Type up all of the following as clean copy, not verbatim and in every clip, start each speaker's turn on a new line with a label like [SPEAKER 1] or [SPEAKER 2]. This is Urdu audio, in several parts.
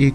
[SPEAKER 1] 1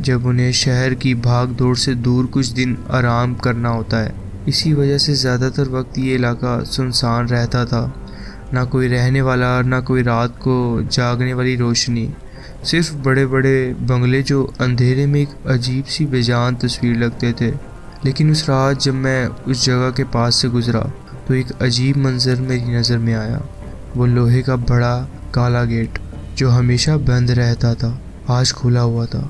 [SPEAKER 1] جب انہیں شہر کی بھاگ دوڑ سے دور کچھ دن آرام کرنا ہوتا ہے۔ اسی وجہ سے زیادہ تر وقت یہ علاقہ سنسان رہتا تھا، نہ کوئی رہنے والا، نہ کوئی رات کو جاگنے والی روشنی، صرف بڑے بڑے بنگلے جو اندھیرے میں ایک عجیب سی بے جان تصویر لگتے تھے۔ لیکن اس رات جب میں اس جگہ کے پاس سے گزرا تو ایک عجیب منظر میری نظر میں آیا۔ وہ لوہے کا بڑا کالا گیٹ جو ہمیشہ بند رہتا تھا آج کھلا ہوا تھا۔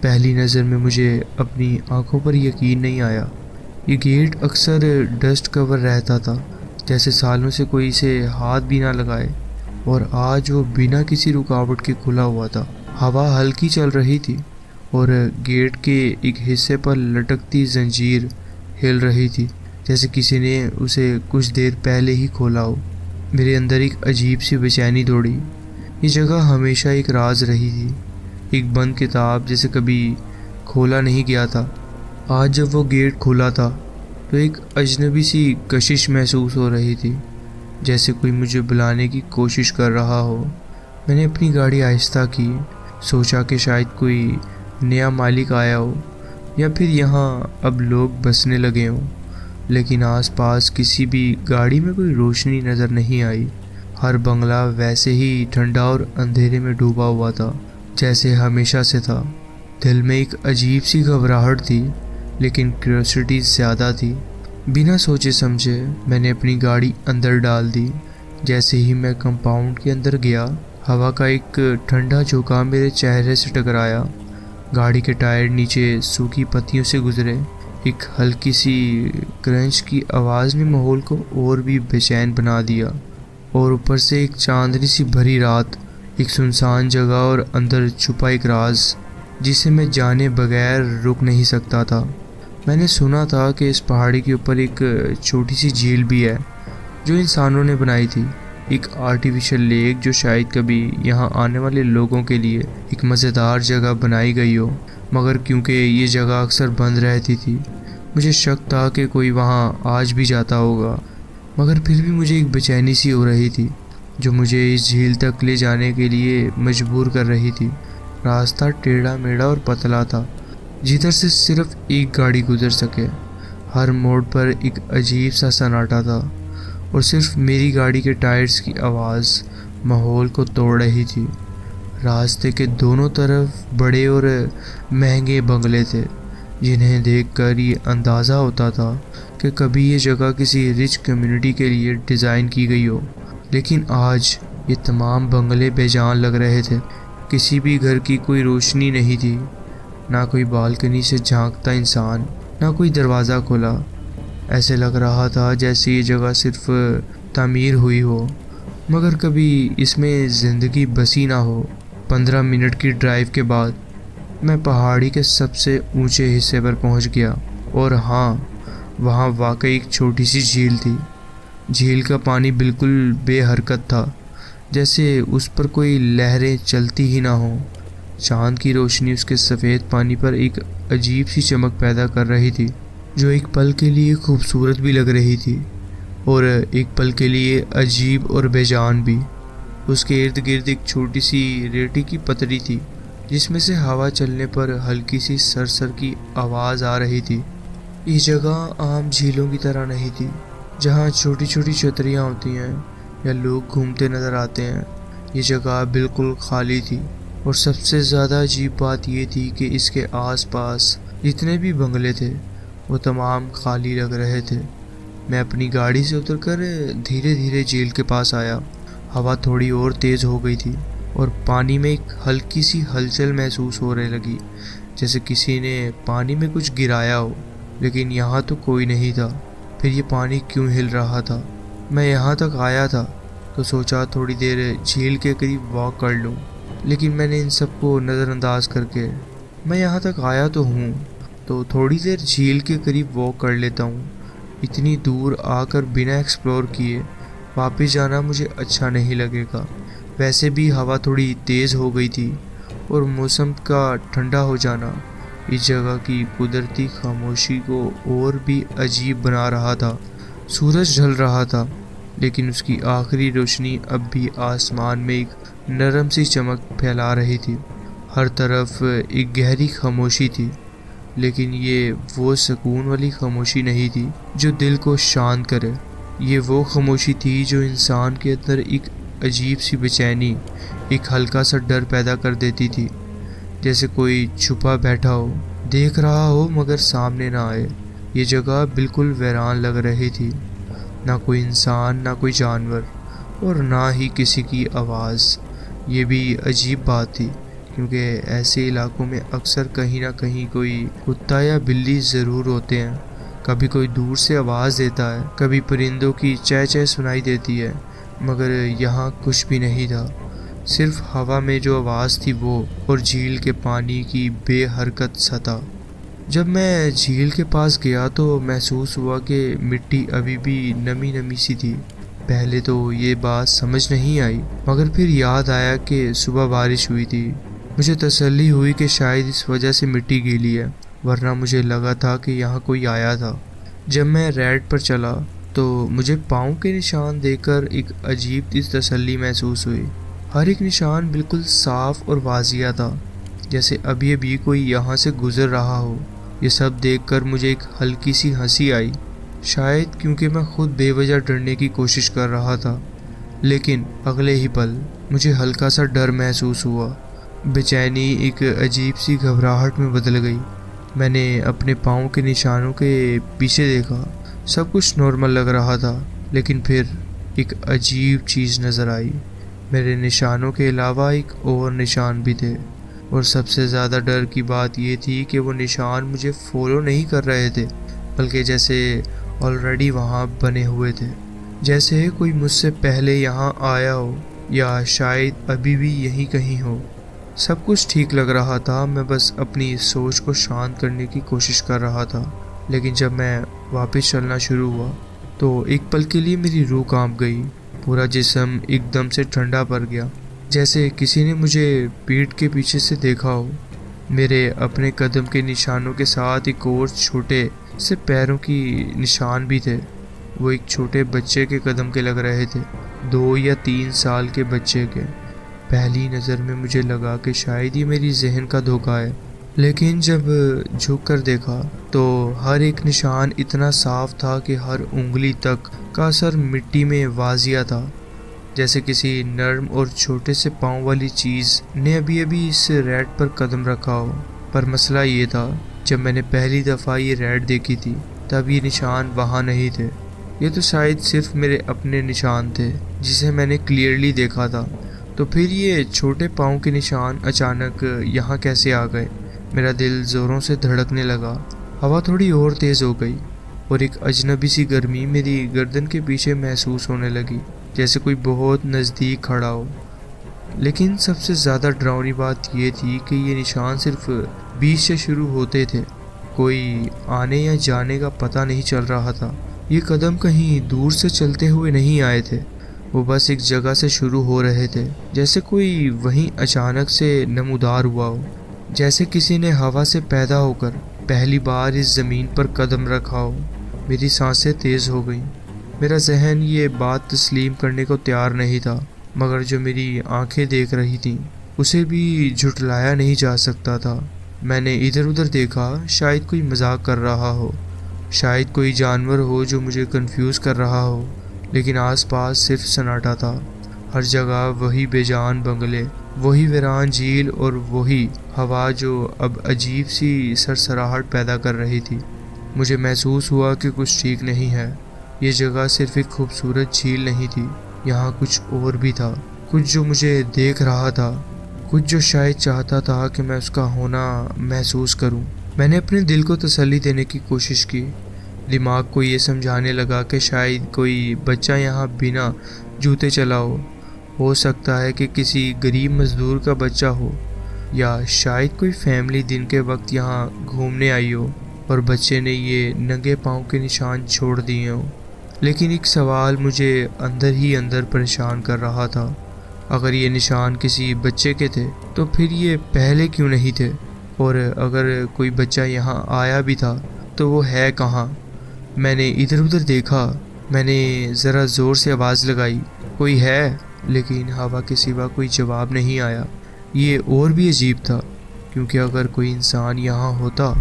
[SPEAKER 1] پہلی نظر میں مجھے اپنی آنکھوں پر یقین نہیں آیا۔ یہ گیٹ اکثر ڈسٹ کور رہتا تھا، جیسے سالوں سے کوئی اسے ہاتھ بھی نہ لگائے، اور آج وہ بنا کسی رکاوٹ کے کھلا ہوا تھا۔ ہوا ہلکی چل رہی تھی اور گیٹ کے ایک حصے پر لٹکتی زنجیر ہل رہی تھی، جیسے کسی نے اسے کچھ دیر پہلے ہی کھولا ہو۔ میرے اندر ایک عجیب سی بے چینی دوڑی۔ یہ جگہ ہمیشہ ایک راز رہی تھی، ایک بند کتاب جسے کبھی کھولا نہیں گیا تھا۔ آج جب وہ گیٹ کھلا تھا تو ایک اجنبی سی کشش محسوس ہو رہی تھی، جیسے کوئی مجھے بلانے کی کوشش کر رہا ہو۔ میں نے اپنی گاڑی آہستہ کی، سوچا کہ شاید کوئی نیا مالک آیا ہو یا پھر یہاں اب لوگ بسنے لگے ہوں، لیکن آس پاس کسی بھی گاڑی میں کوئی روشنی نظر نہیں آئی۔ ہر بنگلہ ویسے ہی ٹھنڈا اور اندھیرے میں ڈوبا ہوا تھا جیسے ہمیشہ سے تھا۔ دل میں ایک عجیب سی گھبراہٹ تھی، لیکن کیوریوسٹی زیادہ تھی۔ بنا سوچے سمجھے میں نے اپنی گاڑی اندر ڈال دی۔ جیسے ہی میں کمپاؤنڈ کے اندر گیا، ہوا کا ایک ٹھنڈا جھونکا میرے چہرے سے ٹکرایا۔ گاڑی کے ٹائر نیچے سوکھی پتیوں سے گزرے۔ ایک ہلکی سی کرنچ کی آواز نے ماحول کو اور بھی بے چین بنا دیا، اور اوپر سے ایک چاندنی سی بھری رات، ایک سنسان جگہ اور اندر چھپا ایک راز جسے میں جانے بغیر رک نہیں سکتا تھا۔ میں نے سنا تھا کہ اس پہاڑی کے اوپر ایک چھوٹی سی جھیل بھی ہے جو انسانوں نے بنائی تھی، ایک آرٹیفیشل لیک جو شاید کبھی یہاں آنے والے لوگوں کے لیے ایک مزیدار جگہ بنائی گئی ہو، مگر کیونکہ یہ جگہ اکثر بند رہتی تھی مجھے شک تھا کہ کوئی وہاں آج بھی جاتا ہوگا۔ مگر پھر بھی مجھے ایک بے چینی سی ہو رہی تھی جو مجھے اس جھیل تک لے جانے کے لیے مجبور کر رہی تھی۔ راستہ ٹیڑھا میڑھا اور پتلا تھا، جدھر سے صرف ایک گاڑی گزر سکے۔ ہر موڑ پر ایک عجیب سا سناٹا تھا، اور صرف میری گاڑی کے ٹائرز کی آواز ماحول کو توڑ رہی تھی۔ راستے کے دونوں طرف بڑے اور مہنگے بنگلے تھے، جنہیں دیکھ کر یہ اندازہ ہوتا تھا کہ کبھی یہ جگہ کسی رچ کمیونٹی کے لیے ڈیزائن کی گئی ہو۔ لیکن آج یہ تمام بنگلے بے جان لگ رہے تھے۔ کسی بھی گھر کی کوئی روشنی نہیں تھی، نہ کوئی بالکنی سے جھانکتا انسان، نہ کوئی دروازہ کھلا۔ ایسے لگ رہا تھا جیسے یہ جگہ صرف تعمیر ہوئی ہو، مگر کبھی اس میں زندگی بسی نہ ہو۔ 15 منٹ کی ڈرائیو کے بعد میں پہاڑی کے سب سے اونچے حصے پر پہنچ گیا، اور ہاں، وہاں واقعی ایک چھوٹی سی جھیل تھی۔ جھیل کا پانی بالکل بے حرکت تھا، جیسے اس پر کوئی لہریں چلتی ہی نہ ہوں۔ چاند کی روشنی اس کے سفید پانی پر ایک عجیب سی چمک پیدا کر رہی تھی، جو ایک پل کے لیے خوبصورت بھی لگ رہی تھی اور ایک پل کے لیے عجیب اور بے جان بھی۔ اس کے ارد گرد ایک چھوٹی سی ریٹی کی پتری تھی، جس میں سے ہوا چلنے پر ہلکی سی سرسر کی آواز آ رہی تھی۔ یہ جگہ عام جھیلوں کی طرح نہیں تھی، جہاں چھوٹی چھوٹی چھتریاں ہوتی ہیں یا لوگ گھومتے نظر آتے ہیں۔ یہ جگہ بالکل خالی تھی، اور سب سے زیادہ عجیب بات یہ تھی کہ اس کے آس پاس جتنے بھی بنگلے تھے وہ تمام خالی لگ رہے تھے۔ میں اپنی گاڑی سے اتر کر دھیرے دھیرے جھیل کے پاس آیا۔ ہوا تھوڑی اور تیز ہو گئی تھی، اور پانی میں ایک ہلکی سی ہلچل محسوس ہونے لگی، جیسے کسی نے پانی میں کچھ گرایا ہو، لیکن یہاں تو کوئی نہیں تھا۔ پھر یہ پانی کیوں ہل رہا تھا؟ میں یہاں تک آیا تھا تو سوچا تھوڑی دیر جھیل کے قریب واک کر لوں، لیکن میں نے ان سب کو نظر انداز کر کے میں یہاں تک آیا تو ہوں، تو تھوڑی دیر جھیل کے قریب واک کر لیتا ہوں۔ اتنی دور آ کر بنا ایکسپلور کیے واپس جانا مجھے اچھا نہیں لگے گا۔ ویسے بھی ہوا تھوڑی تیز ہو گئی تھی، اور موسم کا ٹھنڈا ہو جانا اس جگہ کی قدرتی خاموشی کو اور بھی عجیب بنا رہا تھا۔ سورج ڈھل رہا تھا، لیکن اس کی آخری روشنی اب بھی آسمان میں ایک نرم سی چمک پھیلا رہی تھی۔ ہر طرف ایک گہری خاموشی تھی، لیکن یہ وہ سکون والی خاموشی نہیں تھی جو دل کو شانت کرے۔ یہ وہ خاموشی تھی جو انسان کے اندر ایک عجیب سی بے چینی، ایک ہلکا سا ڈر پیدا کر دیتی تھی، جیسے کوئی چھپا بیٹھا ہو، دیکھ رہا ہو مگر سامنے نہ آئے۔ یہ جگہ بالکل ویران لگ رہی تھی، نہ کوئی انسان، نہ کوئی جانور، اور نہ ہی کسی کی آواز۔ یہ بھی عجیب بات تھی، کیونکہ ایسے علاقوں میں اکثر کہیں نہ کہیں کوئی کتا یا بلی ضرور ہوتے ہیں۔ کبھی کوئی دور سے آواز دیتا ہے، کبھی پرندوں کی چہ چہ سنائی دیتی ہے، مگر یہاں کچھ بھی نہیں تھا۔ صرف ہوا میں جو آواز تھی وہ، اور جھیل کے پانی کی بے حرکت سطح۔ جب میں جھیل کے پاس گیا تو محسوس ہوا کہ مٹی ابھی بھی نمی نمی سی تھی۔ پہلے تو یہ بات سمجھ نہیں آئی، مگر پھر یاد آیا کہ صبح بارش ہوئی تھی۔ مجھے تسلی ہوئی کہ شاید اس وجہ سے مٹی گیلی ہے، ورنہ مجھے لگا تھا کہ یہاں کوئی آیا تھا۔ جب میں ریڈ پر چلا تو مجھے پاؤں کے نشان دیکھ کر ایک عجیب تسلی محسوس ہوئی۔ ہر ایک نشان بالکل صاف اور واضح تھا، جیسے ابھی ابھی کوئی یہاں سے گزر رہا ہو۔ یہ سب دیکھ کر مجھے ایک ہلکی سی ہنسی آئی، شاید کیونکہ میں خود بے وجہ ڈرنے کی کوشش کر رہا تھا۔ لیکن اگلے ہی پل مجھے ہلکا سا ڈر محسوس ہوا۔ بے چینی ایک عجیب سی گھبراہٹ میں بدل گئی۔ میں نے اپنے پاؤں کے نشانوں کے پیچھے دیکھا، سب کچھ نارمل لگ رہا تھا، لیکن پھر ایک عجیب چیز نظر آئی۔ میرے نشانوں کے علاوہ ایک اور نشان بھی تھے، اور سب سے زیادہ ڈر کی بات یہ تھی کہ وہ نشان مجھے فالو نہیں کر رہے تھے، بلکہ جیسے آلریڈی وہاں بنے ہوئے تھے، جیسے کوئی مجھ سے پہلے یہاں آیا ہو، یا شاید ابھی بھی یہیں کہیں ہو۔ سب کچھ ٹھیک لگ رہا تھا، میں بس اپنی سوچ کو شانت کرنے کی کوشش کر رہا تھا۔ لیکن جب میں واپس چلنا شروع ہوا تو ایک پل کے لیے میری روح کانپ گئی۔ پورا جسم ایک دم سے ٹھنڈا پڑ گیا، جیسے کسی نے مجھے پیٹھ کے پیچھے سے دیکھا ہو۔ میرے اپنے قدم کے نشانوں کے ساتھ ایک اور چھوٹے سے پیروں کی نشان بھی تھے۔ وہ ایک چھوٹے بچے کے قدم کے لگ رہے تھے، 2 یا 3 سال کے بچے کے۔ پہلی نظر میں مجھے لگا کہ شاید یہ میری ذہن کا دھوکہ ہے، لیکن جب جھک کر دیکھا تو ہر ایک نشان اتنا صاف تھا کہ ہر انگلی تک کا اثر مٹی میں واضح تھا، جیسے کسی نرم اور چھوٹے سے پاؤں والی چیز نے ابھی ابھی اس ریڈ پر قدم رکھا ہو۔ پر مسئلہ یہ تھا، جب میں نے پہلی دفعہ یہ ریڈ دیکھی تھی تب یہ نشان وہاں نہیں تھے۔ یہ تو شاید صرف میرے اپنے نشان تھے جسے میں نے کلیئرلی دیکھا تھا۔ تو پھر یہ چھوٹے پاؤں کے نشان اچانک یہاں کیسے آ گئے؟ میرا دل زوروں سے دھڑکنے لگا، ہوا تھوڑی اور تیز ہو گئی، اور ایک اجنبی سی گرمی میری گردن کے پیچھے محسوس ہونے لگی، جیسے کوئی بہت نزدیک کھڑا ہو۔ لیکن سب سے زیادہ ڈراؤنی بات یہ تھی کہ یہ نشان صرف بیچ سے شروع ہوتے تھے، کوئی آنے یا جانے کا پتہ نہیں چل رہا تھا۔ یہ قدم کہیں دور سے چلتے ہوئے نہیں آئے تھے، وہ بس ایک جگہ سے شروع ہو رہے تھے، جیسے کوئی وہیں اچانک سے نمودار ہوا ہو، جیسے کسی نے ہوا سے پیدا ہو کر پہلی بار اس زمین پر قدم رکھا ہو۔ میری سانسیں تیز ہو گئیں۔ میرا ذہن یہ بات تسلیم کرنے کو تیار نہیں تھا، مگر جو میری آنکھیں دیکھ رہی تھیں اسے بھی جھٹلایا نہیں جا سکتا تھا۔ میں نے ادھر ادھر دیکھا، شاید کوئی مذاق کر رہا ہو، شاید کوئی جانور ہو جو مجھے کنفیوز کر رہا ہو، لیکن آس پاس صرف سناٹا تھا۔ ہر جگہ وہی بے جان بنگلے، وہی ویران جھیل، اور وہی ہوا جو اب عجیب سی سرسراہٹ پیدا کر رہی تھی۔ مجھے محسوس ہوا کہ کچھ ٹھیک نہیں ہے۔ یہ جگہ صرف ایک خوبصورت جھیل نہیں تھی، یہاں کچھ اور بھی تھا، کچھ جو مجھے دیکھ رہا تھا، کچھ جو شاید چاہتا تھا کہ میں اس کا ہونا محسوس کروں۔ میں نے اپنے دل کو تسلی دینے کی کوشش کی، دماغ کو یہ سمجھانے لگا کہ شاید کوئی بچہ یہاں بنا جوتے چلا ہو سکتا ہے کہ کسی غریب مزدور کا بچہ ہو، یا شاید کوئی فیملی دن کے وقت یہاں گھومنے آئی ہو اور بچے نے یہ ننگے پاؤں کے نشان چھوڑ دیے ہوں۔ لیکن ایک سوال مجھے اندر ہی اندر پریشان کر رہا تھا، اگر یہ نشان کسی بچے کے تھے تو پھر یہ پہلے کیوں نہیں تھے؟ اور اگر کوئی بچہ یہاں آیا بھی تھا تو وہ ہے کہاں؟ میں نے ادھر ادھر دیکھا، میں نے ذرا زور سے آواز لگائی، کوئی ہے؟ لیکن ہوا کے سوا کوئی جواب نہیں آیا۔ یہ اور بھی عجیب تھا کیونکہ اگر کوئی انسان یہاں ہوتا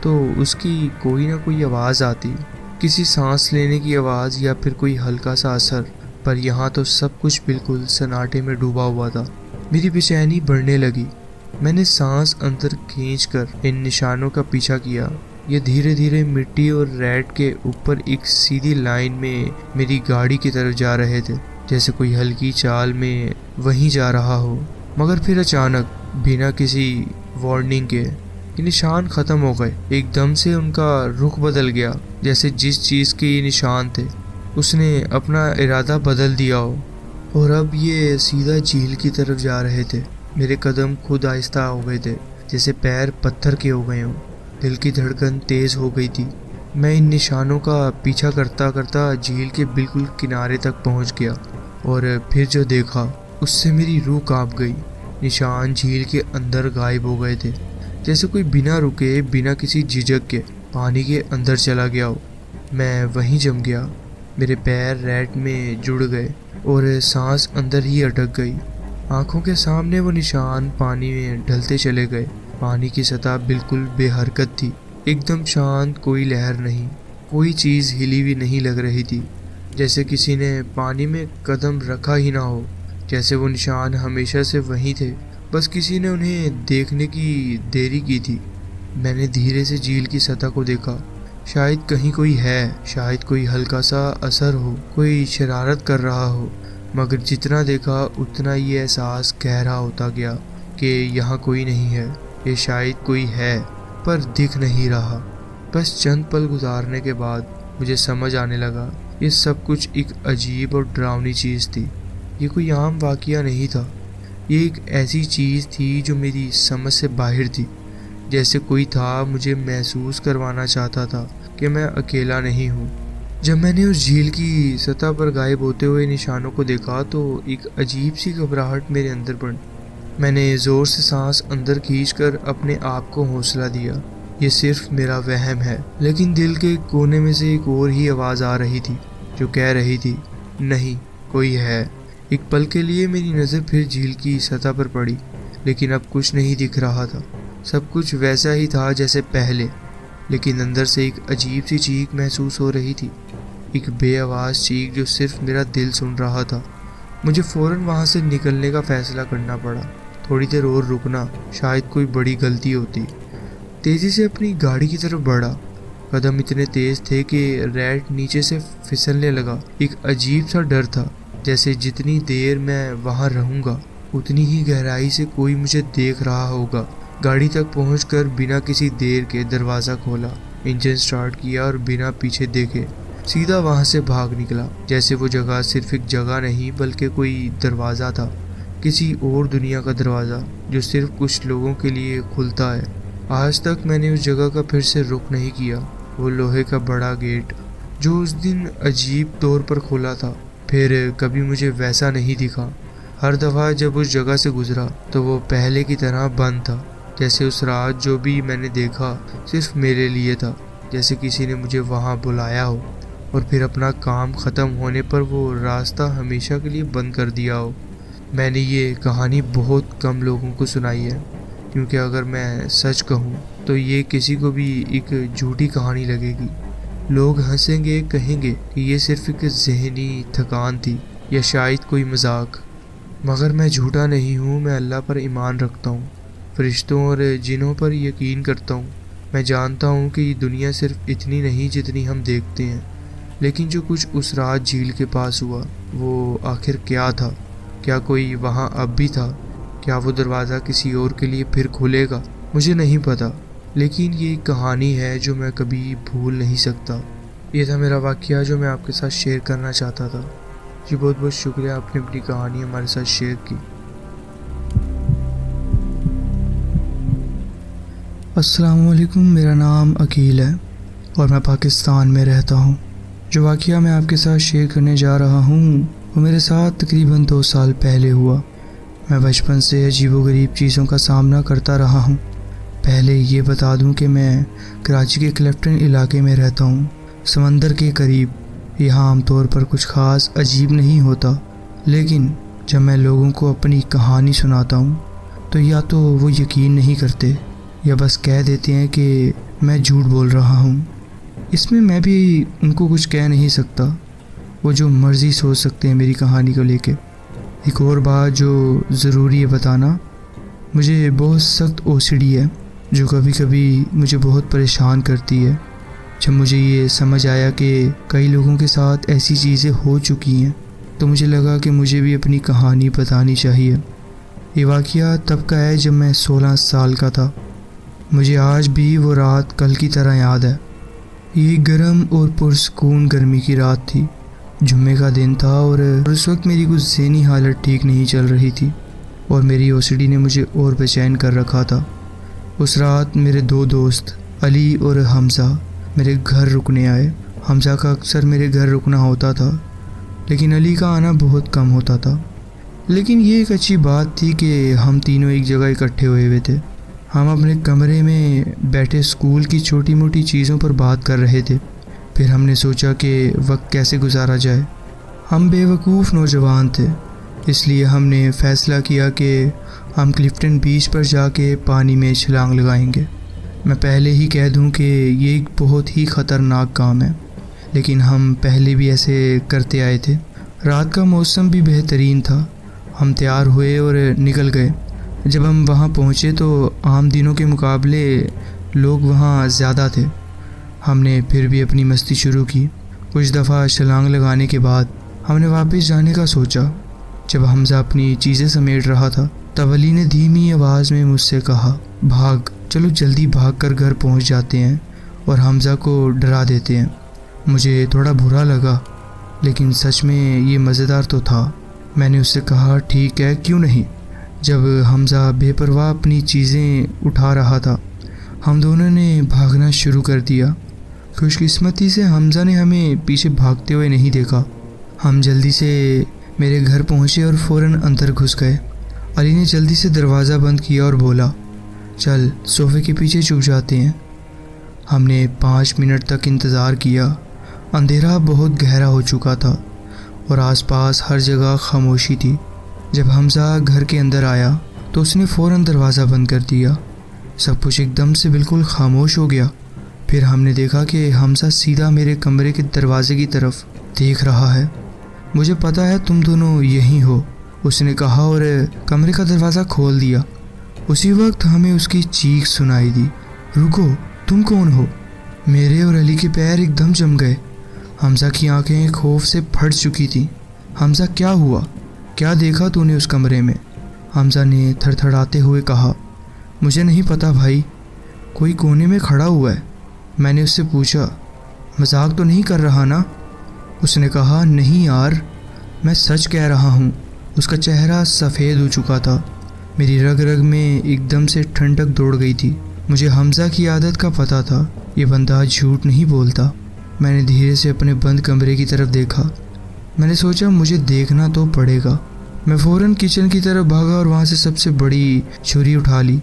[SPEAKER 1] تو اس کی کوئی نہ کوئی آواز آتی، کسی سانس لینے کی آواز یا پھر کوئی ہلکا سا اثر، پر یہاں تو سب کچھ بالکل سناٹے میں ڈوبا ہوا تھا۔ میری بے چینی بڑھنے لگی۔ میں نے سانس اندر کھینچ کر ان نشانوں کا پیچھا کیا۔ یہ دھیرے دھیرے مٹی اور ریت کے اوپر ایک سیدھی لائن میں میری گاڑی کی طرف جا رہے تھے، جیسے کوئی ہلکی چال میں وہیں جا رہا ہو۔ مگر پھر اچانک بنا کسی وارننگ کے یہ نشان ختم ہو گئے۔ ایک دم سے ان کا رخ بدل گیا، جیسے جس چیز کے یہ نشان تھے اس نے اپنا ارادہ بدل دیا ہو، اور اب یہ سیدھا جھیل کی طرف جا رہے تھے۔ میرے قدم خود آہستہ ہو گئے تھے، جیسے پیر پتھر کے ہو گئے ہوں۔ دل کی دھڑکن تیز ہو گئی تھی۔ میں ان نشانوں کا پیچھا کرتا کرتا جھیل کے بالکل کنارے تک پہنچ گیا، اور پھر جو دیکھا اس سے میری روح کانپ گئی۔ نشان جھیل کے اندر غائب ہو گئے تھے، جیسے کوئی بنا رکے، بنا کسی جھجک کے پانی کے اندر چلا گیا ہو۔ میں وہیں جم گیا، میرے پیر ریت میں جڑ گئے اور سانس اندر ہی اٹک گئی۔ آنکھوں کے سامنے وہ نشان پانی میں ڈھلتے چلے گئے۔ پانی کی سطح بالکل بے حرکت تھی، ایک دم شانت، کوئی لہر نہیں، کوئی چیز ہلی بھی نہیں لگ رہی تھی، جیسے کسی نے پانی میں قدم رکھا ہی نہ ہو۔ جیسے وہ نشان ہمیشہ سے وہیں تھے، بس کسی نے انہیں دیکھنے کی دیری کی تھی۔ میں نے دھیرے سے جھیل کی سطح کو دیکھا، شاید کہیں کوئی ہے، شاید کوئی ہلکا سا اثر ہو، کوئی شرارت کر رہا ہو، مگر جتنا دیکھا اتنا یہ احساس گہرا ہوتا گیا کہ یہاں کوئی نہیں ہے۔ یہ شاید کوئی ہے پر دکھ نہیں رہا۔ بس چند پل گزارنے کے بعد مجھے سمجھ آنے لگا یہ سب کچھ ایک عجیب اور ڈراؤنی چیز تھی۔ یہ کوئی عام واقعہ نہیں تھا، یہ ایک ایسی چیز تھی جو میری سمجھ سے باہر تھی، جیسے کوئی تھا مجھے محسوس کروانا چاہتا تھا کہ میں اکیلا نہیں ہوں۔ جب میں نے اس جھیل کی سطح پر غائب ہوتے ہوئے نشانوں کو دیکھا تو ایک عجیب سی گھبراہٹ میرے اندر بڑھی۔ میں نے زور سے سانس اندر کھینچ کر اپنے آپ کو حوصلہ دیا، یہ صرف میرا وہم ہے۔ لیکن دل کے کونے میں سے ایک اور ہی آواز آ رہی تھی جو کہہ رہی تھی، نہیں، کوئی ہے۔ ایک پل کے لیے میری نظر پھر جھیل کی سطح پر پڑی، لیکن اب کچھ نہیں دکھ رہا تھا۔ سب کچھ ویسا ہی تھا جیسے پہلے، لیکن اندر سے ایک عجیب سی چیخ محسوس ہو رہی تھی، ایک بے آواز چیخ جو صرف میرا دل سن رہا تھا۔ مجھے فوراً وہاں سے نکلنے کا فیصلہ کرنا پڑا۔ تھوڑی دیر اور رکنا شاید کوئی بڑی غلطی ہوتی۔ تیزی سے اپنی گاڑی کی طرف بڑھا، قدم اتنے تیز تھے کہ ریت نیچے سے پھسلنے لگا۔ ایک عجیب سا ڈر تھا، جیسے جتنی دیر میں وہاں رہوں گا اتنی ہی گہرائی سے کوئی مجھے دیکھ رہا ہوگا۔ گاڑی تک پہنچ کر بنا کسی دیر کے دروازہ کھولا، انجن سٹارٹ کیا اور بنا پیچھے دیکھے سیدھا وہاں سے بھاگ نکلا، جیسے وہ جگہ صرف ایک جگہ نہیں بلکہ کوئی دروازہ تھا، کسی اور دنیا کا دروازہ جو صرف کچھ لوگوں کے لیے کھلتا ہے۔ آج تک میں نے اس جگہ کا پھر سے رخ نہیں کیا۔ وہ لوہے کا بڑا گیٹ جو اس دن عجیب طور پر کھلا تھا، پھر کبھی مجھے ویسا نہیں دکھا۔ ہر دفعہ جب اس جگہ سے گزرا تو وہ پہلے کی طرح بند تھا، جیسے اس رات جو بھی میں نے دیکھا صرف میرے لیے تھا، جیسے کسی نے مجھے وہاں بلایا ہو اور پھر اپنا کام ختم ہونے پر وہ راستہ ہمیشہ کے لیے بند کر دیا ہو۔ میں نے یہ کہانی بہت کم لوگوں کو سنائی ہے، کیونکہ اگر میں سچ کہوں تو یہ کسی کو بھی ایک جھوٹی کہانی لگے گی۔ لوگ ہنسیں گے، کہیں گے کہ یہ صرف ایک ذہنی تھکان تھی یا شاید کوئی مذاق، مگر میں جھوٹا نہیں ہوں۔ میں اللہ پر ایمان رکھتا ہوں، فرشتوں اور جنوں پر یقین کرتا ہوں۔ میں جانتا ہوں کہ یہ دنیا صرف اتنی نہیں جتنی ہم دیکھتے ہیں، لیکن جو کچھ اس رات جھیل کے پاس ہوا وہ آخر کیا تھا؟ کیا کوئی وہاں اب بھی تھا؟ کیا وہ دروازہ کسی اور کے لیے پھر کھلے گا؟ مجھے نہیں پتا، لیکن یہ ایک کہانی ہے جو میں کبھی بھول نہیں سکتا۔ یہ تھا میرا واقعہ جو میں آپ کے ساتھ شیئر کرنا چاہتا تھا۔ جی بہت بہت شکریہ، آپ نے اپنی کہانی ہمارے ساتھ شیئر کی۔
[SPEAKER 2] السلام علیکم، میرا نام عقیل ہے اور میں پاکستان میں رہتا ہوں۔ جو واقعہ میں آپ کے ساتھ شیئر کرنے جا رہا ہوں وہ میرے ساتھ تقریباً 2 سال پہلے ہوا۔ میں بچپن سے عجیب و غریب چیزوں کا سامنا کرتا رہا ہوں۔ پہلے یہ بتا دوں کہ میں کراچی کے کلفٹن علاقے میں رہتا ہوں، سمندر کے قریب۔ یہاں عام طور پر کچھ خاص عجیب نہیں ہوتا، لیکن جب میں لوگوں کو اپنی کہانی سناتا ہوں تو یا تو وہ یقین نہیں کرتے یا بس کہہ دیتے ہیں کہ میں جھوٹ بول رہا ہوں۔ اس میں میں بھی ان کو کچھ کہہ نہیں سکتا، وہ جو مرضی سوچ سکتے ہیں میری کہانی کو لے کے۔ ایک اور بات جو ضروری ہے بتانا، مجھے بہت سخت OCD ہے جو کبھی کبھی مجھے بہت پریشان کرتی ہے۔ جب مجھے یہ سمجھ آیا کہ کئی لوگوں کے ساتھ ایسی چیزیں ہو چکی ہیں تو مجھے لگا کہ مجھے بھی اپنی کہانی بتانی چاہیے۔ یہ واقعہ تب کا ہے جب میں 16 سال کا تھا۔ مجھے آج بھی وہ رات کل کی طرح یاد ہے۔ یہ گرم اور پرسکون گرمی کی رات تھی، جمعے کا دن تھا، اور اس وقت میری کچھ ذہنی حالت ٹھیک نہیں چل رہی تھی اور میری OCD نے مجھے اور بے چین کر رکھا تھا۔ اس رات میرے 2 دوست علی اور حمزہ میرے گھر رکنے آئے۔ حمزہ کا اکثر میرے گھر رکنا ہوتا تھا لیکن علی کا آنا بہت کم ہوتا تھا۔ لیکن یہ ایک اچھی بات تھی کہ ہم تینوں ایک جگہ اکٹھے ہوئے تھے۔ ہم اپنے کمرے میں بیٹھے اسکول کی چھوٹی موٹی چیزوں پر بات کر رہے تھے۔ پھر ہم نے سوچا کہ وقت کیسے گزارا جائے۔ ہم بے وقوف نوجوان تھے، اس لیے ہم نے فیصلہ کیا کہ ہم کلفٹن بیچ پر جا کے پانی میں چھلانگ لگائیں گے۔ میں پہلے ہی کہہ دوں کہ یہ ایک بہت ہی خطرناک کام ہے، لیکن ہم پہلے بھی ایسے کرتے آئے تھے۔ رات کا موسم بھی بہترین تھا۔ ہم تیار ہوئے اور نکل گئے۔ جب ہم وہاں پہنچے تو عام دنوں کے مقابلے لوگ وہاں زیادہ تھے۔ ہم نے پھر بھی اپنی مستی شروع کی۔ کچھ دفعہ چھلانگ لگانے کے بعد ہم نے واپس جانے کا سوچا۔ جب حمزہ اپنی چیزیں سمیٹ رہا تھا تب علی نے دھیمی آواز میں مجھ سے کہا، بھاگ، چلو جلدی بھاگ کر گھر پہنچ جاتے ہیں اور حمزہ کو ڈرا دیتے ہیں۔ مجھے تھوڑا برا لگا لیکن سچ میں یہ مزیدار تو تھا۔ میں نے اس سے کہا، ٹھیک ہے، کیوں نہیں۔ جب حمزہ بے پرواہ اپنی چیزیں اٹھا رہا تھا ہم دونوں نے بھاگنا شروع کر دیا۔ خوش قسمتی سے حمزہ نے ہمیں پیچھے بھاگتے ہوئے نہیں دیکھا۔ ہم جلدی سے میرے گھر پہنچے اور فوراً اندر گھس گئے۔ علی نے جلدی سے دروازہ بند کیا اور بولا، چل صوفے کے پیچھے چھپ جاتے ہیں۔ ہم نے 5 منٹ تک انتظار کیا۔ اندھیرا بہت گہرا ہو چکا تھا اور آس پاس ہر جگہ خاموشی تھی۔ جب حمزہ گھر کے اندر آیا تو اس نے فوراً دروازہ بند کر دیا۔ سب کچھ ایک دم سے بالکل خاموش ہو گیا۔ پھر ہم نے دیکھا کہ حمزہ سیدھا میرے کمرے کے دروازے کی طرف دیکھ رہا ہے۔ مجھے پتا ہے تم دونوں یہیں ہو، اس نے کہا اور کمرے کا دروازہ کھول دیا۔ اسی وقت ہمیں اس کی چیخ سنائی دی، رکو، تم کون ہو؟ میرے اور علی کے پیر ایک دم جم گئے۔ حمزہ کی آنکھیں خوف سے پھٹ چکی تھیں۔ حمزہ، کیا ہوا؟ کیا دیکھا تو نے اس کمرے میں؟ حمزہ نے تھڑ تھڑاتے ہوئے کہا، مجھے نہیں پتا بھائی، کوئی کونے میں کھڑا ہوا ہے۔ میں نے اس سے پوچھا، مذاق تو نہیں کر رہا نا؟ اس نے کہا، نہیں یار، میں سچ کہہ رہا ہوں۔ اس کا چہرہ سفید ہو چکا تھا۔ میری رگ رگ میں ایک دم سے ٹھنڈک دوڑ گئی تھی۔ مجھے حمزہ کی عادت کا پتہ تھا، یہ بندہ جھوٹ نہیں بولتا۔ میں نے دھیرے سے اپنے بند کمرے کی طرف دیکھا۔ میں نے سوچا مجھے دیکھنا تو پڑے گا۔ میں فوراً کچن کی طرف بھاگا اور وہاں سے سب سے بڑی چھری اٹھا لی۔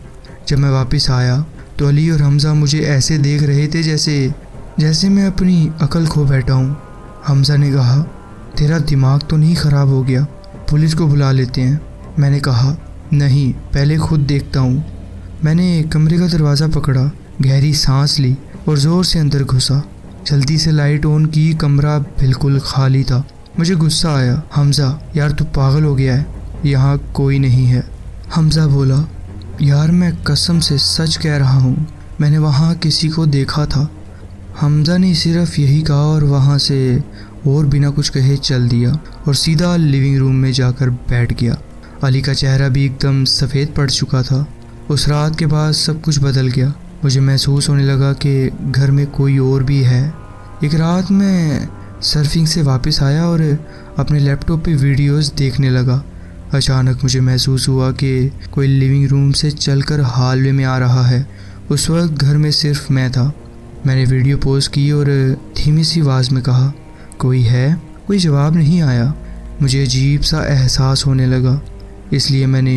[SPEAKER 2] جب میں واپس آیا تو علی اور حمزہ مجھے ایسے دیکھ رہے تھے جیسے میں اپنی عقل کھو بیٹھا ہوں۔ حمزہ نے کہا، تیرا دماغ تو نہیں خراب ہو گیا؟ پولیس کو بلا لیتے ہیں۔ میں نے کہا، نہیں، پہلے خود دیکھتا ہوں۔ میں نے کمرے کا دروازہ پکڑا، گہری سانس لی اور زور سے اندر گھسا۔ جلدی سے لائٹ آن کی، کمرہ بالکل خالی تھا۔ مجھے غصہ آیا، حمزہ یار تو پاگل ہو گیا ہے، یہاں کوئی نہیں ہے۔ حمزہ بولا، یار میں قسم سے سچ کہہ رہا ہوں، میں نے وہاں کسی کو دیکھا تھا۔ حمزہ نے صرف یہی کہا اور وہاں سے اور بنا کچھ کہے چل دیا اور سیدھا لیونگ روم میں جا کر بیٹھ گیا۔ علی کا چہرہ بھی ایک دم سفید پڑ چکا تھا۔ اس رات کے بعد سب کچھ بدل گیا۔ مجھے محسوس ہونے لگا کہ گھر میں کوئی اور بھی ہے۔ ایک رات میں سرفنگ سے واپس آیا اور اپنے لیپ ٹاپ پہ ویڈیوز دیکھنے لگا۔ اچانک مجھے محسوس ہوا کہ کوئی لیونگ روم سے چل کر ہال وے میں آ رہا ہے۔ اس وقت گھر میں صرف میں تھا۔ میں نے ویڈیو پوز کی اور دھیمی سی آواز میں کہا، کوئی ہے؟ کوئی جواب نہیں آیا۔ مجھے عجیب سا احساس ہونے لگا، اس لیے میں نے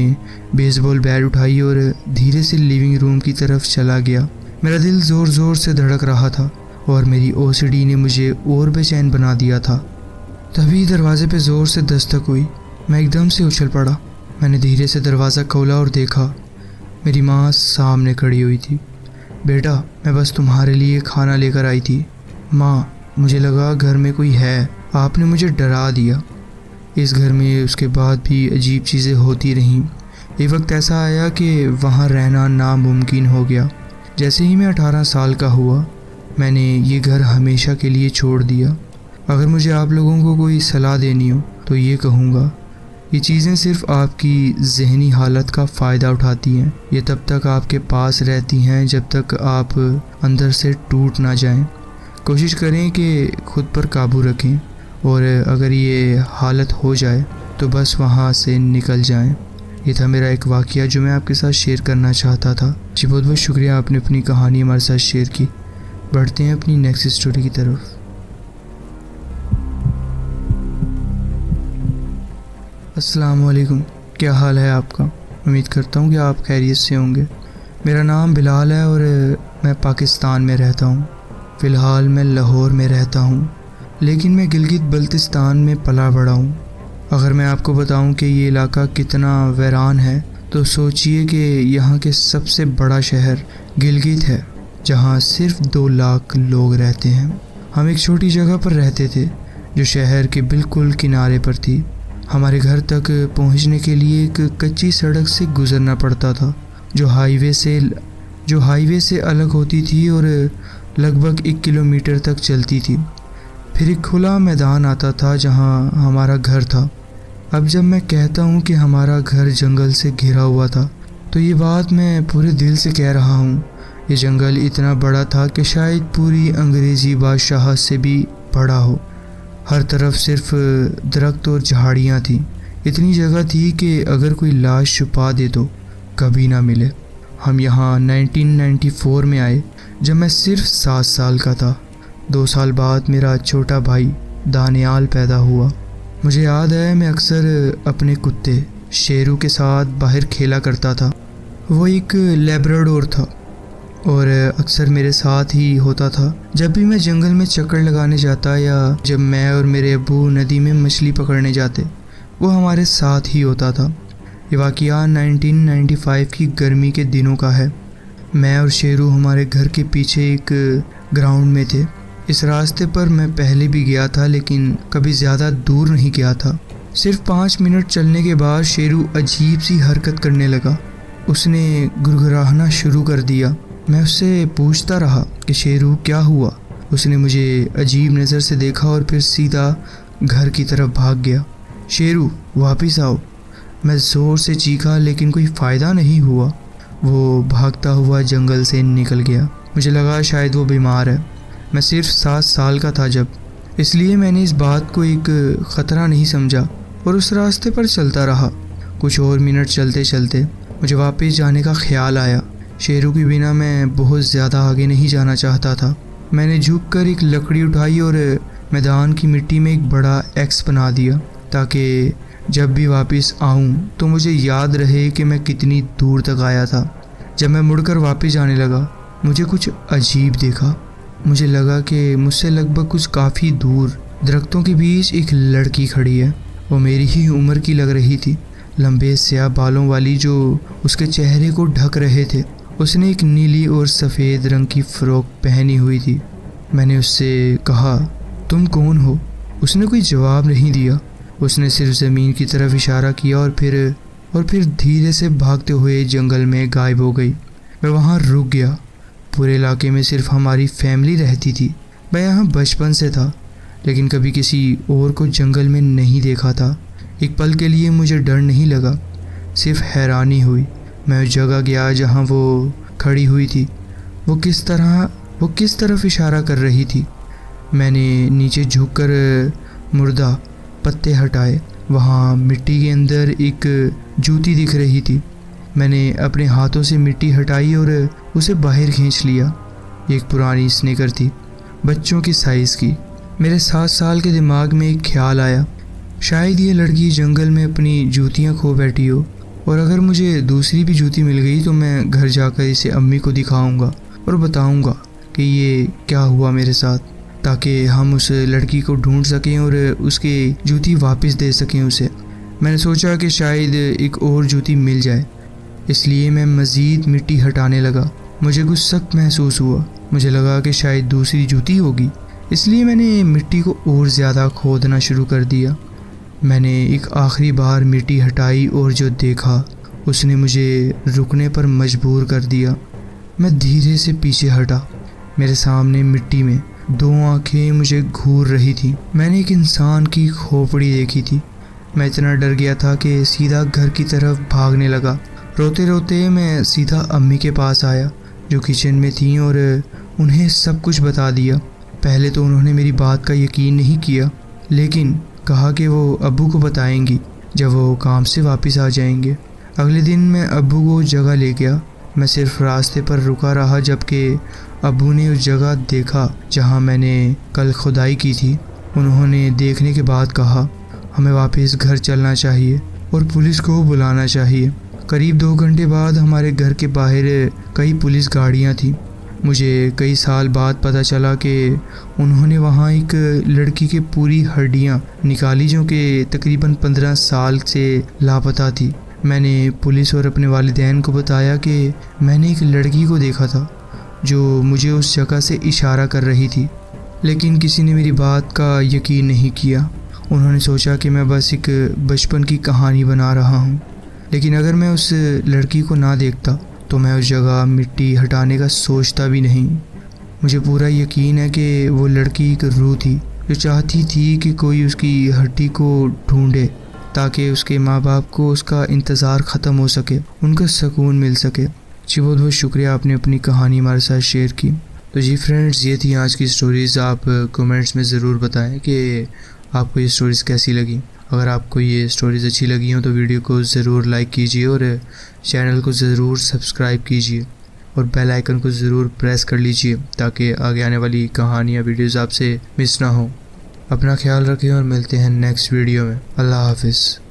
[SPEAKER 2] بیس بال بیٹ اٹھائی اور دھیرے سے لیونگ روم کی طرف چلا گیا۔ میرا دل زور زور سے دھڑک رہا تھا اور میری OCD نے مجھے اور بے چین بنا دیا تھا۔ تبھی دروازے پہ زور سے دستک ہوئی۔ میں ایک دم سے اچھل پڑا۔ میں نے دھیرے سے دروازہ کھولا اور دیکھا میری ماں سامنے کھڑی ہوئی تھی۔ بیٹا، میں بس تمہارے لیے کھانا لے کر آئی تھی۔ ماں، مجھے لگا گھر میں کوئی ہے، آپ نے مجھے ڈرا دیا۔ اس گھر میں اس کے بعد بھی عجیب چیزیں ہوتی رہیں۔ ایک وقت ایسا آیا کہ وہاں رہنا ناممکن ہو گیا۔ جیسے ہی میں 18 سال کا ہوا، میں نے یہ گھر ہمیشہ کے لیے چھوڑ دیا۔ اگر مجھے آپ لوگوں کو کوئی صلاح دینی ہو تو یہ کہوں گا، یہ چیزیں صرف آپ کی ذہنی حالت کا فائدہ اٹھاتی ہیں۔ یہ تب تک آپ کے پاس رہتی ہیں جب تک آپ اندر سے ٹوٹ نہ جائیں۔ کوشش کریں کہ خود پر قابو رکھیں، اور اگر یہ حالت ہو جائے تو بس وہاں سے نکل جائیں۔ یہ تھا میرا ایک واقعہ جو میں آپ کے ساتھ شیئر کرنا چاہتا تھا۔ جی بہت بہت شکریہ، آپ نے اپنی کہانی ہمارے ساتھ شیئر کی۔ بڑھتے ہیں اپنی نیکسٹ اسٹوری کی طرف۔ السلام علیکم، کیا حال ہے آپ کا؟ امید کرتا ہوں کہ آپ خیریت سے ہوں گے۔ میرا نام بلال ہے اور میں پاکستان میں رہتا ہوں۔ فی الحال میں لاہور میں رہتا ہوں، لیکن میں گلگت بلتستان میں پلا بڑھا ہوں۔ اگر میں آپ کو بتاؤں کہ یہ علاقہ کتنا ویران ہے تو سوچئے کہ یہاں کے سب سے بڑا شہر گلگت ہے، جہاں صرف 2 لاکھ لوگ رہتے ہیں۔ ہم ایک چھوٹی جگہ پر رہتے تھے جو شہر کے بالکل کنارے پر تھی۔ ہمارے گھر تک پہنچنے کے لیے ایک کچی سڑک سے گزرنا پڑتا تھا جو ہائی وے سے الگ ہوتی تھی اور لگ بھگ 1 کلومیٹر تک چلتی تھی۔ پھر ایک کھلا میدان آتا تھا جہاں ہمارا گھر تھا۔ اب جب میں کہتا ہوں کہ ہمارا گھر جنگل سے گھرا ہوا تھا تو یہ بات میں پورے دل سے کہہ رہا ہوں۔ یہ جنگل اتنا بڑا تھا کہ شاید پوری انگریزی بادشاہت سے بھی بڑا ہو۔ ہر طرف صرف درخت اور جھاڑیاں تھیں۔ اتنی جگہ تھی کہ اگر کوئی لاش چھپا دے تو کبھی نہ ملے۔ ہم یہاں 1994 میں آئے جب میں صرف 7 سال کا تھا۔ 2 سال بعد میرا چھوٹا بھائی دانیال پیدا ہوا۔ مجھے یاد ہے میں اکثر اپنے کتے شیرو کے ساتھ باہر کھیلا کرتا تھا۔ وہ ایک لیبراڈور تھا اور اکثر میرے ساتھ ہی ہوتا تھا۔ جب بھی میں جنگل میں چکر لگانے جاتا یا جب میں اور میرے ابو ندی میں مچھلی پکڑنے جاتے، وہ ہمارے ساتھ ہی ہوتا تھا۔ یہ واقعہ 1995 کی گرمی کے دنوں کا ہے۔ میں اور شیرو ہمارے گھر کے پیچھے ایک گراؤنڈ میں تھے۔ اس راستے پر میں پہلے بھی گیا تھا لیکن کبھی زیادہ دور نہیں گیا تھا۔ صرف 5 منٹ چلنے کے بعد شیرو عجیب سی حرکت کرنے لگا۔ اس نے گڑگڑانا شروع کر دیا۔ میں اس سے پوچھتا رہا کہ شیرو کیا ہوا؟ اس نے مجھے عجیب نظر سے دیکھا اور پھر سیدھا گھر کی طرف بھاگ گیا۔ شیرو واپس آؤ، میں زور سے چیخا لیکن کوئی فائدہ نہیں ہوا۔ وہ بھاگتا ہوا جنگل سے نکل گیا۔ مجھے لگا شاید وہ بیمار ہے۔ میں صرف 7 سال کا تھا جب، اس لیے میں نے اس بات کو ایک خطرہ نہیں سمجھا اور اس راستے پر چلتا رہا۔ کچھ اور منٹ چلتے چلتے مجھے واپس جانے کا خیال آیا۔ شیرو کے بنا میں بہت زیادہ آگے نہیں جانا چاہتا تھا۔ میں نے جھک کر ایک لکڑی اٹھائی اور میدان کی مٹی میں ایک بڑا ایکس بنا دیا تاکہ جب بھی واپس آؤں تو مجھے یاد رہے کہ میں کتنی دور تک آیا تھا۔ جب میں مڑ کر واپس جانے لگا مجھے کچھ عجیب دیکھا۔ مجھے لگا کہ مجھ سے لگ بھگ کچھ کافی دور درختوں کے بیچ ایک لڑکی کھڑی ہے۔ وہ میری ہی عمر کی لگ رہی تھی، لمبے سیاہ بالوں والی جو اس کے چہرے کو ڈھک رہے تھے۔ اس نے ایک نیلی اور سفید رنگ کی فراک پہنی ہوئی تھی۔ میں نے اس سے کہا، تم کون ہو؟ اس نے کوئی جواب نہیں دیا۔ اس نے صرف زمین کی طرف اشارہ کیا اور پھر دھیرے سے بھاگتے ہوئے جنگل میں غائب ہو گئی۔ میں وہاں رک گیا۔ پورے علاقے میں صرف ہماری فیملی رہتی تھی۔ میں یہاں بچپن سے تھا لیکن کبھی کسی اور کو جنگل میں نہیں دیکھا تھا۔ ایک پل کے لیے مجھے ڈر نہیں لگا، صرف حیرانی ہوئی۔ میں اس جگہ گیا جہاں وہ کھڑی ہوئی تھی۔ وہ کس طرف اشارہ کر رہی تھی؟ میں نے نیچے جھک کر مردہ پتے ہٹائے۔ وہاں مٹی کے اندر ایک جوتی دکھ رہی تھی۔ میں نے اپنے ہاتھوں سے مٹی ہٹائی اور اسے باہر کھینچ لیا۔ ایک پرانی سنیکر تھی، بچوں کی سائز کی۔ میرے 7 سال کے دماغ میں ایک خیال آیا، شاید یہ لڑکی جنگل میں اپنی جوتیاں کھو بیٹھی ہو، اور اگر مجھے دوسری بھی جوتی مل گئی تو میں گھر جا کر اسے امی کو دکھاؤں گا اور بتاؤں گا کہ یہ کیا ہوا میرے ساتھ، تاکہ ہم اس لڑکی کو ڈھونڈ سکیں اور اس کی جوتی واپس دے سکیں اسے۔ میں نے سوچا کہ شاید ایک اور جوتی مل جائے، اس لیے میں مزید مٹی ہٹانے لگا۔ مجھے کچھ سخت محسوس ہوا، مجھے لگا کہ شاید دوسری جوتی ہوگی، اس لیے میں نے مٹی کو اور زیادہ کھودنا شروع کر دیا۔ میں نے ایک آخری بار مٹی ہٹائی اور جو دیکھا اس نے مجھے رکنے پر مجبور کر دیا۔ میں دھیرے سے پیچھے ہٹا۔ میرے سامنے مٹی میں 2 آنکھیں مجھے گھور رہی تھیں۔ میں نے ایک انسان کی کھوپڑی دیکھی تھی۔ میں اتنا ڈر گیا تھا کہ سیدھا گھر کی طرف بھاگنے لگا۔ روتے روتے میں سیدھا امی کے پاس آیا جو کچن میں تھیں اور انہیں سب کچھ بتا دیا۔ پہلے تو انہوں نے میری بات کا یقین نہیں کیا، لیکن کہا کہ وہ ابو کو بتائیں گی جب وہ کام سے واپس آ جائیں گے۔ اگلے دن میں ابو کو جگہ لے گیا۔ میں صرف راستے پر رکا رہا جبکہ ابو نے اس جگہ دیکھا جہاں میں نے کل کھدائی کی تھی۔ انہوں نے دیکھنے کے بعد کہا ہمیں واپس گھر چلنا چاہیے اور پولیس کو بلانا چاہیے۔ قریب 2 گھنٹے بعد ہمارے گھر کے باہر کئی پولیس گاڑیاں تھیں۔ مجھے کئی سال بعد پتہ چلا کہ انہوں نے وہاں ایک لڑکی کی پوری ہڈیاں نکالی جو کہ تقریباً 15 سال سے لاپتہ تھی۔ میں نے پولیس اور اپنے والدین کو بتایا کہ میں نے ایک لڑکی کو دیکھا تھا جو مجھے اس جگہ سے اشارہ کر رہی تھی، لیکن کسی نے میری بات کا یقین نہیں کیا۔ انہوں نے سوچا کہ میں بس ایک بچپن کی کہانی بنا رہا ہوں، لیکن اگر میں اس لڑکی کو نہ دیکھتا تو میں اس جگہ مٹی ہٹانے کا سوچتا بھی نہیں۔ مجھے پورا یقین ہے کہ وہ لڑکی ایک روح تھی جو چاہتی تھی کہ کوئی اس کی ہڈی کو ڈھونڈے تاکہ اس کے ماں باپ کو اس کا انتظار ختم ہو سکے، ان کا سکون مل سکے۔ جی بہت بہت شکریہ، آپ نے اپنی کہانی ہمارے ساتھ شیئر کی۔ تو جی فرینڈز، یہ تھی آج کی سٹوریز۔ آپ کومنٹس میں ضرور بتائیں کہ آپ کو یہ سٹوریز کیسی لگیں۔ اگر آپ کو یہ سٹوریز اچھی لگی ہوں تو ویڈیو کو ضرور لائک کیجیے اور چینل کو ضرور سبسکرائب کیجیے اور بیل آئیکن کو ضرور پریس کر لیجیے تاکہ آگے آنے والی کہانیاں ویڈیوز آپ سے مس نہ ہوں۔ اپنا خیال رکھیں اور ملتے ہیں نیکسٹ ویڈیو میں۔ اللہ حافظ۔